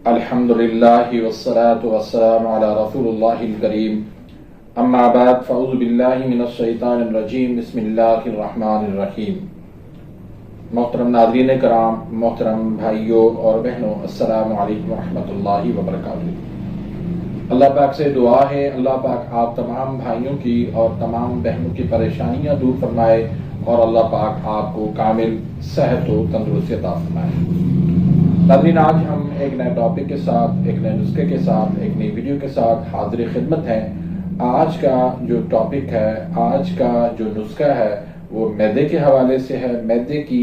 अल्हम्दुलिल्लाहि वस्सलातु वस्सलामु अला रसूलिल्लाहिल करीम अम्मा बाद फ़अऊज़ु बिल्लाहि मिनश शैतानिर रजीम बिस्मिल्लाहिर रहमानिर रहीम। मोहतरम नाज़रीन कराम, मोहतरम भाइयों और बहनों, अस्सलामु अलैकुम रहमतुल्लाहि व बरकातुहू। अल्लाह पाक से दुआ है अल्लाह पाक आप तमाम भाइयों की और तमाम बहनों की परेशानियां दूर फरमाए और अल्लाह पाक आपको कामिल सेहत व तंदुरुस्ती अता फरमाए। नाज़रीन, आज हम एक नए टॉपिक के साथ, एक नए नुस्खे के साथ, एक नई वीडियो के साथ हाजिर खिदमत हैं। आज का जो टॉपिक है, आज का जो नुस्खा है वो मैदे के हवाले से है। मैदे की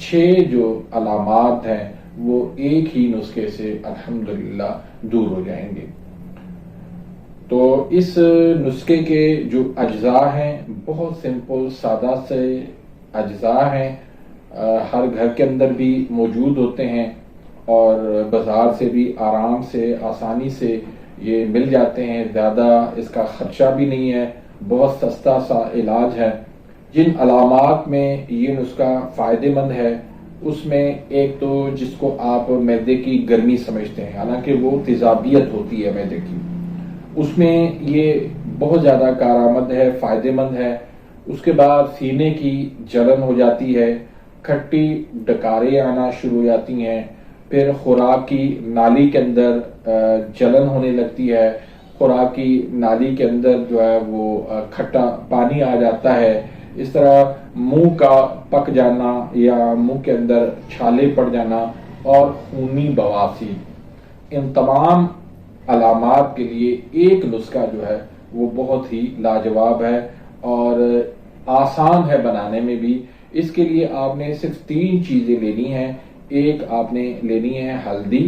6 जो अलामात हैं वो एक ही नुस्खे से अल्हम्दुलिल्लाह दूर हो जाएंगे। तो इस नुस्खे के जो अज्जा हैं बहुत सिंपल सादा से अज्जा हैं, हर घर के अंदर भी मौजूद होते हैं और बाजार से भी आराम से आसानी से ये मिल जाते हैं। ज़्यादा इसका खर्चा भी नहीं है, बहुत सस्ता सा इलाज है। जिन अलामात में ये नुस्खा फ़ायदेमंद है उसमें एक तो जिसको आप मैदे की गर्मी समझते हैं, हालांकि वो तेजाबियत होती है मैदे की, उसमें ये बहुत ज़्यादा कारआमद है, फ़ायदेमंद है। उसके बाद सीने की जलन हो जाती है, खट्टी डकारें आना शुरू हो जाती हैं, फिर खुराक की नाली के अंदर जलन होने लगती है, खुराक की नाली के अंदर जो है वो खट्टा पानी आ जाता है। इस तरह मुंह का पक जाना या मुंह के अंदर छाले पड़ जाना और खूनी बवासीर, इन तमाम अलामात के लिए एक नुस्खा जो है वो बहुत ही लाजवाब है और आसान है बनाने में भी। इसके लिए आपने सिर्फ 3 चीजें लेनी हैं। एक आपने लेनी है हल्दी,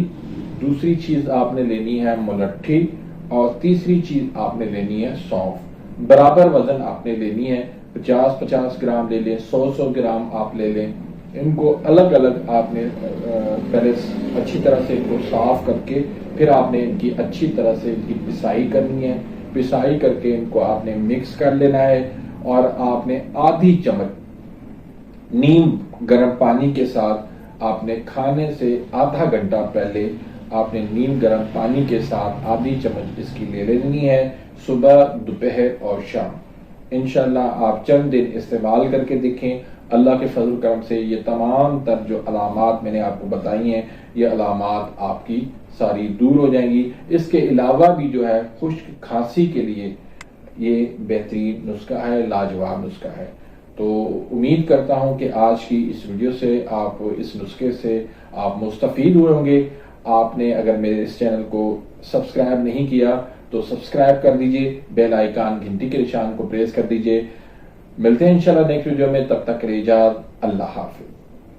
दूसरी चीज आपने लेनी है मुलट्ठी और तीसरी चीज आपने लेनी है सौंफ। बराबर वजन आपने लेनी है, 50-50 ग्राम ले लें, 100-100 ग्राम आप ले लें। इनको अलग अलग आपने पहले अच्छी तरह से इनको साफ करके फिर आपने इनकी अच्छी तरह से इनकी पिसाई करनी है। पिसाई करके इनको आपने मिक्स कर लेना है और आपने आधी चम्मच नीम गर्म पानी के साथ आपने खाने से आधा घंटा पहले आपने नीम गर्म पानी के साथ आधी चम्मच इसकी ले लेनी है, सुबह, दोपहर और शाम। इंशाल्लाह आप चंद दिन इस्तेमाल करके देखें। अल्लाह के फजल करम से ये तमाम तर जो अलामात मैंने आपको बताई हैं, ये अलामात आपकी सारी दूर हो जाएंगी। इसके अलावा भी जो है खुश्क खांसी के लिए ये बेहतरीन नुस्खा है, लाजवाब नुस्खा है। तो उम्मीद करता हूं कि आज की इस वीडियो से आप इस नुस्खे से आप मुस्तफीद हुए होंगे। आपने अगर मेरे इस चैनल को सब्सक्राइब नहीं किया तो सब्सक्राइब कर दीजिए, बेल आइकन घंटी के निशान को प्रेस कर दीजिए। मिलते हैं इंशाल्लाह नेक्स्ट वीडियो में, तब तक के लिए इजाज़त, अल्लाह हाफिज।